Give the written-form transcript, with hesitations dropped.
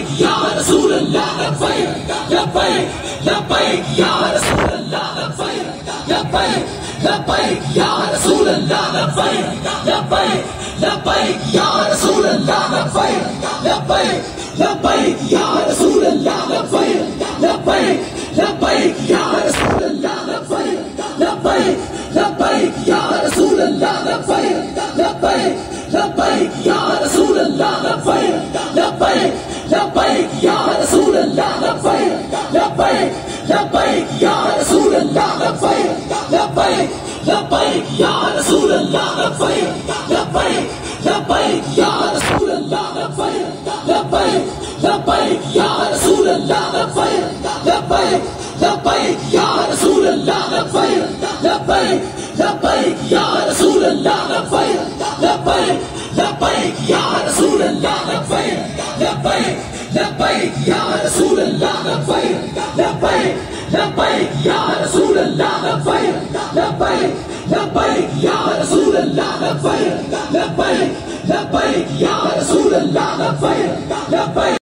لبيك يا رسول الله لبيك لبيك لبيك يا رسول الله لبيك لبيك لبيك يا رسول الله لبيك لبيك لبيك يا رسول الله لبيك لبيك لبيك يا رسول الله لبيك لبيك لبيك يا رسول الله لبيك لبيك لبيك يا رسول الله لبيك لبيك لبيك يا رسول الله لبيك لبيك لبيك يا رسول الله لبيك لبيك لبيك يا رسول الله لبيك لبيك لبيك يا رسول الله لبيك لبيك لبيك يا رسول الله لبيك لبيك لبيك يا رسول الله لبيك لبيك لبيك يا رسول الله لبيك لبيك لبيك يا رسول الله لبيك لبيك لبيك يا رسول الله لبيك لبيك لبيك يا رسول الله لبيك لبيك لبيك يا رسول الله لبيك لبيك لبيك يا رسول الله لبيك لبيك لبيك يا رسول الله لبيك